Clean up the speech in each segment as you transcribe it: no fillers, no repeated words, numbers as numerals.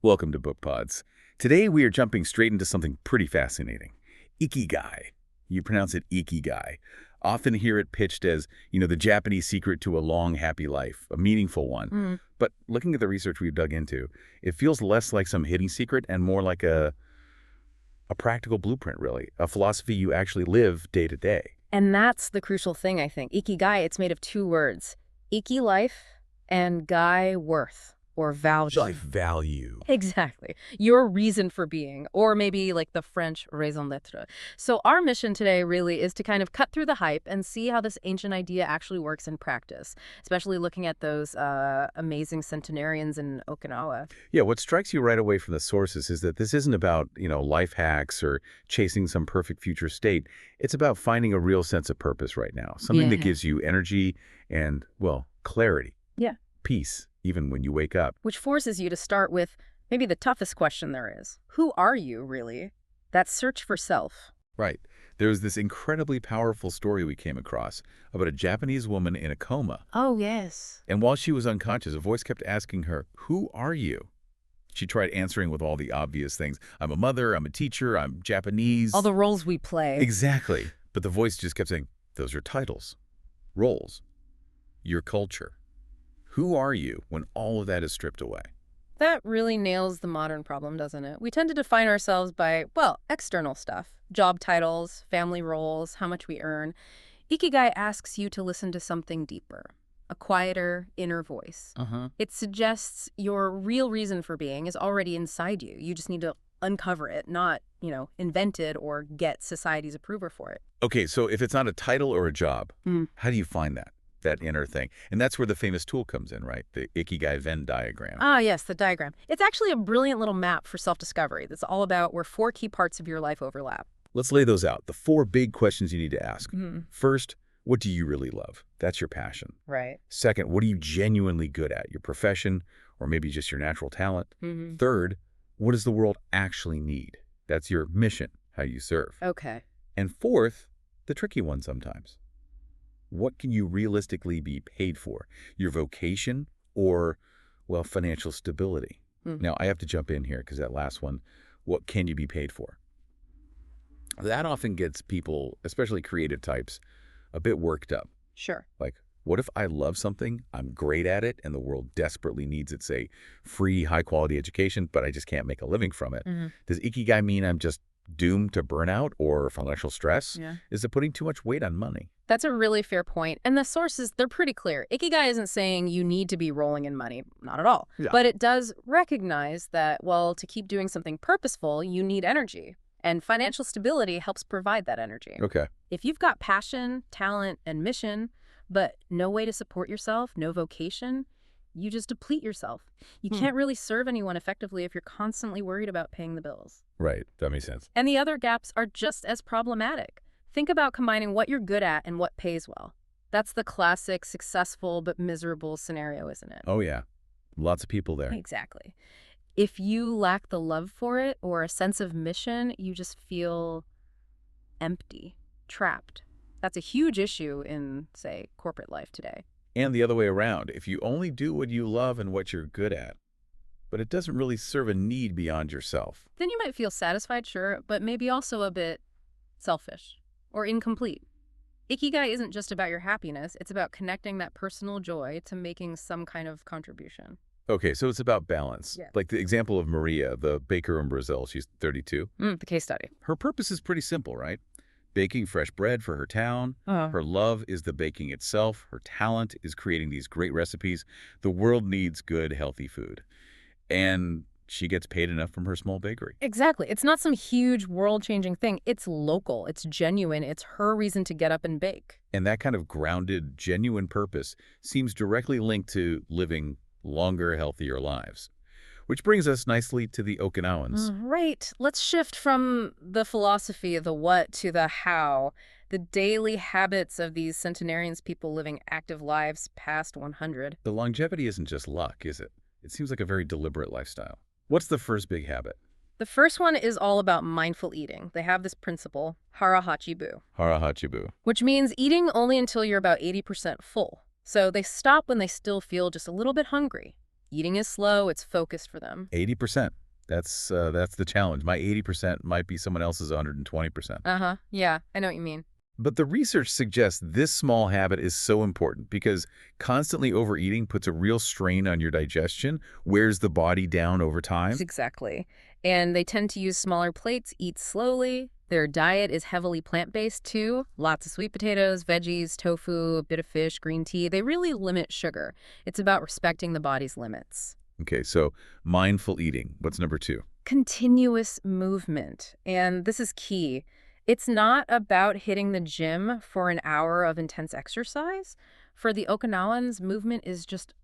Welcome to Bookpods. Today we are jumping straight into something pretty fascinating. Ikigai. You pronounce it Ikigai. Often hear it pitched as, the Japanese secret to a long, happy life, a meaningful one. But looking at the research we've dug into, it feels less like some hidden secret and more like a practical blueprint, really. A philosophy you actually live day to day. And that's the crucial thing, I think. Ikigai, it's made of two words. Iki, life, and gai, worth. Or value. Life value. Exactly. Your reason for being, or maybe like the French raison d'être. So our mission today really is to kind of cut through the hype and see how this ancient idea actually works in practice, especially looking at those amazing centenarians in Okinawa. Yeah, what strikes you right away from the sources is that this isn't about, life hacks or chasing some perfect future state. It's about finding a real sense of purpose right now, something that gives you energy and, clarity. Yeah. Peace. Even when you wake up. Which forces you to start with maybe the toughest question there is. Who are you, really? That search for self. Right. There was this incredibly powerful story we came across about a Japanese woman in a coma. Oh, yes. And while she was unconscious, a voice kept asking her, "Who are you?" She tried answering with all the obvious things. I'm a mother, I'm a teacher, I'm Japanese. All the roles we play. Exactly. But the voice just kept saying, those are titles, roles, your culture. Who are you when all of that is stripped away? That really nails the modern problem, doesn't it? We tend to define ourselves by, external stuff. Job titles, family roles, how much we earn. Ikigai asks you to listen to something deeper, a quieter inner voice. It suggests your real reason for being is already inside you. You just need to uncover it, not, invent it or get society's approval for it. Okay, so if it's not a title or a job, how do you find that inner thing? And that's where the famous tool comes in, right? The Ikigai Venn diagram. Ah, yes, the diagram. It's actually a brilliant little map for self-discovery that's all about where 4 key parts of your life overlap. Let's lay those out. The 4 big questions you need to ask. First, what do you really love? That's your passion. Right. Second, what are you genuinely good at? Your profession, or maybe just your natural talent. Third, what does the world actually need? That's your mission, how you serve. Okay. And fourth, the tricky one sometimes. What can you realistically be paid for? Your vocation or, financial stability? Now, I have to jump in here because that last one, what can you be paid for? That often gets people, especially creative types, a bit worked up. Sure. Like, what if I love something, I'm great at it, and the world desperately needs its, say, free, high-quality education, but I just can't make a living from it? Does Ikigai mean I'm just doomed to burnout or financial stress? Yeah. Is it putting too much weight on money? That's a really fair point. And the sources, they're pretty clear. Ikigai isn't saying you need to be rolling in money. Not at all. Yeah. But it does recognize that, to keep doing something purposeful, you need energy. And financial stability helps provide that energy. Okay. If you've got passion, talent, and mission, but no way to support yourself, no vocation, you just deplete yourself. You can't really serve anyone effectively if you're constantly worried about paying the bills. Right. That makes sense. And the other gaps are just as problematic. Think about combining what you're good at and what pays well. That's the classic successful but miserable scenario, isn't it? Oh, yeah. Lots of people there. Exactly. If you lack the love for it or a sense of mission, you just feel empty, trapped. That's a huge issue in, say, corporate life today. And the other way around. If you only do what you love and what you're good at, but it doesn't really serve a need beyond yourself. Then you might feel satisfied, sure, but maybe also a bit selfish or incomplete. Ikigai isn't just about your happiness. It's about connecting that personal joy to making some kind of contribution. Okay, so it's about balance. Yeah. Like the example of Maria, the baker in Brazil. She's 32. The case study. Her purpose is pretty simple, right? Baking fresh bread for her town. Her love is the baking itself. Her talent is creating these great recipes. The world needs good, healthy food. And she gets paid enough from her small bakery. Exactly. It's not some huge world-changing thing. It's local. It's genuine. It's her reason to get up and bake. And that kind of grounded, genuine purpose seems directly linked to living longer, healthier lives. Which brings us nicely to the Okinawans. Right. Let's shift from the philosophy of the what to the how. The daily habits of these centenarians, people living active lives past 100. The longevity isn't just luck, is it? It seems like a very deliberate lifestyle. What's the first big habit? The first one is all about mindful eating. They have this principle, hara hachibu. Hara hachibu. Which means eating only until you're about 80% full. So they stop when they still feel just a little bit hungry. Eating is slow, it's focused for them. 80%. That's the challenge. My 80% might be someone else's 120%. Uh-huh. Yeah, I know what you mean. But the research suggests this small habit is so important because constantly overeating puts a real strain on your digestion, wears the body down over time. Exactly. And they tend to use smaller plates, eat slowly. Their diet is heavily plant-based too. Lots of sweet potatoes, veggies, tofu, a bit of fish, green tea. They really limit sugar. It's about respecting the body's limits. Okay, so mindful eating. What's number 2? Continuous movement. And this is key. It's not about hitting the gym for an hour of intense exercise. For the Okinawans, movement is just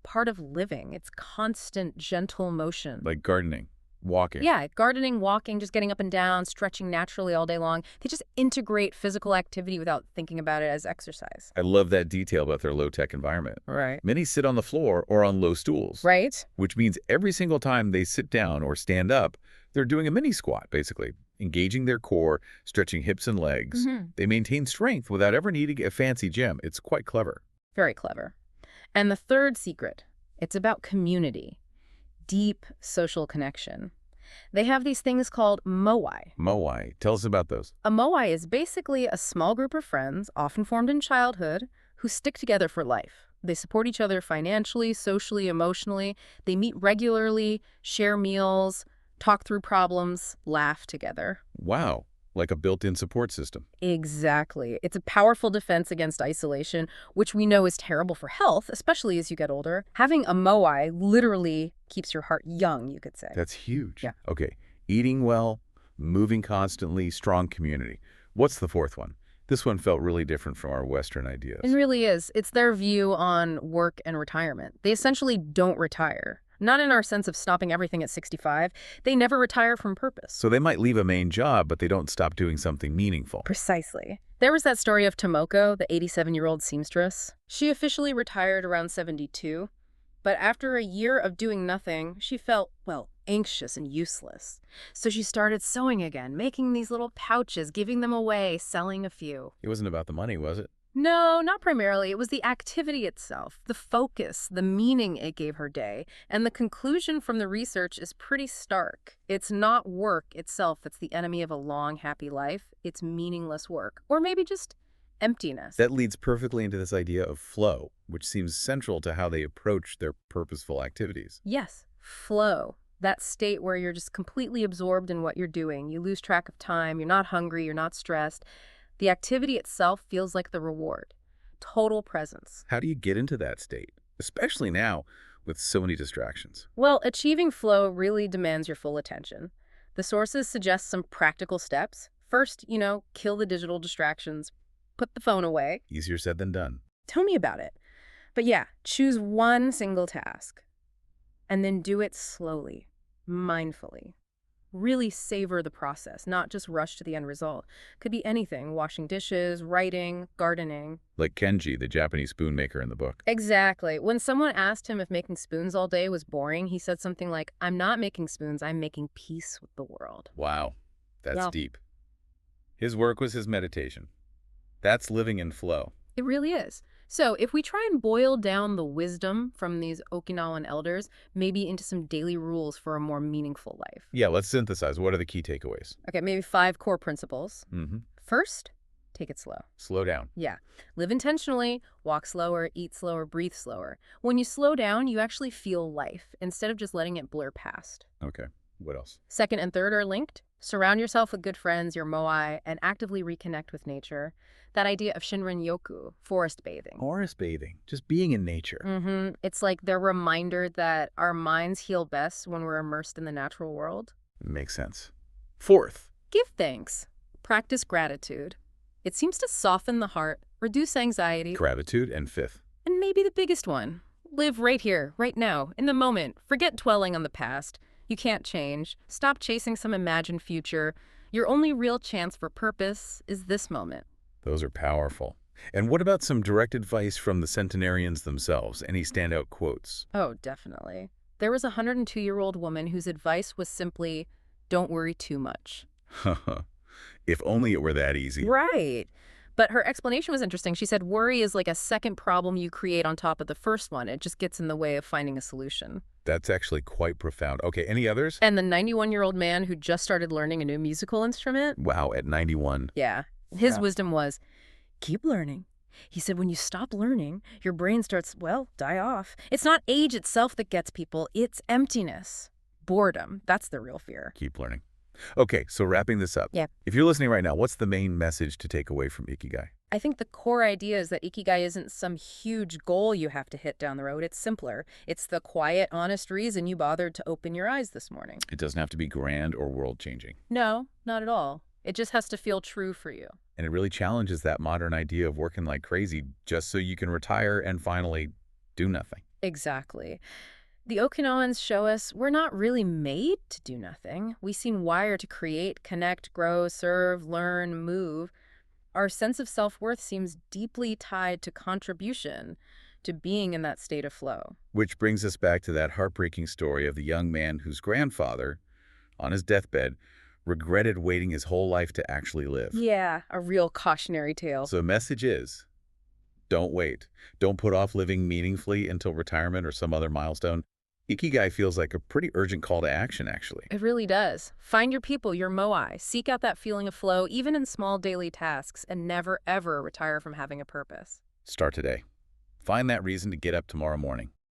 part of living. It's constant, gentle motion. Like gardening, walking. Yeah, gardening, walking, just getting up and down, stretching naturally all day long. They just integrate physical activity without thinking about it as exercise. I love that detail about their low-tech environment. Right. Many sit on the floor or on low stools. Right? Which means every single time they sit down or stand up, they're doing a mini squat, basically, engaging their core, stretching hips and legs. They maintain strength without ever needing a fancy gym. It's quite clever. Very clever. And the third secret, it's about community, deep social connection. They have these things called moai. Moai. Tell us about those. A moai is basically a small group of friends, often formed in childhood, who stick together for life. They support each other financially, socially, emotionally. They meet regularly, share meals, talk through problems, laugh together. Wow. Like a built-in support system. Exactly. It's a powerful defense against isolation, which we know is terrible for health, especially as you get older. Having a moai literally keeps your heart young, you could say. That's huge. Yeah. Okay. Eating well, moving constantly, strong community. What's the fourth one? This one felt really different from our Western ideas. It really is. It's their view on work and retirement. They essentially don't retire. Not in our sense of stopping everything at 65. They never retire from purpose. So they might leave a main job, but they don't stop doing something meaningful. Precisely. There was that story of Tomoko, the 87-year-old seamstress. She officially retired around 72, but after a year of doing nothing, she felt, well, anxious and useless. So she started sewing again, making these little pouches, giving them away, selling a few. It wasn't about the money, was it? No, not primarily. It was the activity itself, the focus, the meaning it gave her day. And the conclusion from the research is pretty stark. It's not work itself that's the enemy of a long, happy life. It's meaningless work. Or maybe just emptiness. That leads perfectly into this idea of flow, which seems central to how they approach their purposeful activities. Yes, flow. That state where you're just completely absorbed in what you're doing. You lose track of time. You're not hungry. You're not stressed. The activity itself feels like the reward. Total presence. How do you get into that state, especially now with so many distractions? Well, achieving flow really demands your full attention. The sources suggest some practical steps. First, kill the digital distractions. Put the phone away. Easier said than done. Tell me about it. But yeah, choose one single task. And then do it slowly, mindfully. Really savor the process, not just rush to the end result. Could be anything, washing dishes, writing, gardening. Like Kenji, the Japanese spoon maker in the book. Exactly. When someone asked him if making spoons all day was boring, he said something like, "I'm not making spoons, I'm making peace with the world." Wow, that's Yeah. deep. His work was his meditation. That's living in flow. It really is. So if we try and boil down the wisdom from these Okinawan elders, maybe into some daily rules for a more meaningful life. Yeah, let's synthesize. What are the key takeaways? Okay, maybe 5 core principles. Mm-hmm. First, take it slow. Slow down. Yeah. Live intentionally, walk slower, eat slower, breathe slower. When you slow down, you actually feel life instead of just letting it blur past. Okay, what else? Second and third are linked. Surround yourself with good friends, your moai, and actively reconnect with nature. That idea of Shinrin-yoku, forest bathing. Forest bathing, just being in nature. It's like the reminder that our minds heal best when we're immersed in the natural world. Makes sense. Fourth, Give thanks. Practice gratitude. It seems to soften the heart, reduce anxiety, gratitude. And fifth, and maybe the biggest one, live right here, right now, in the moment. Forget dwelling on the past. You can't change. Stop chasing some imagined future. Your only real chance for purpose is this moment. those are powerful. And what about some direct advice from the centenarians themselves? Any standout quotes? Oh, definitely. There was a 102-year-old woman whose advice was simply, don't worry too much. If only it were that easy. Right. But her explanation was interesting. She said worry is like a second problem you create on top of the first one. It just gets in the way of finding a solution. That's actually quite profound. Okay, any others? And the 91-year-old man who just started learning a new musical instrument? Wow, at 91. Yeah. His wisdom was, keep learning. He said when you stop learning, your brain starts, well, die off. It's not age itself that gets people, it's emptiness. Boredom. That's the real fear. Keep learning. Okay, so wrapping this up. Yeah. If you're listening right now, what's the main message to take away from Ikigai? I think the core idea is that Ikigai isn't some huge goal you have to hit down the road. It's simpler. It's the quiet, honest reason you bothered to open your eyes this morning. It doesn't have to be grand or world-changing. No, not at all. It just has to feel true for you. And it really challenges that modern idea of working like crazy just so you can retire and finally do nothing. Exactly. The Okinawans show us we're not really made to do nothing. We seem wired to create, connect, grow, serve, learn, move. Our sense of self-worth seems deeply tied to contribution, to being in that state of flow. Which brings us back to that heartbreaking story of the young man whose grandfather, on his deathbed, regretted waiting his whole life to actually live. Yeah, a real cautionary tale. So the message is, don't wait. Don't put off living meaningfully until retirement or some other milestone. Ikigai feels like a pretty urgent call to action, actually. It really does. Find your people, your moai. Seek out that feeling of flow, even in small daily tasks, and never, ever retire from having a purpose. Start today. Find that reason to get up tomorrow morning.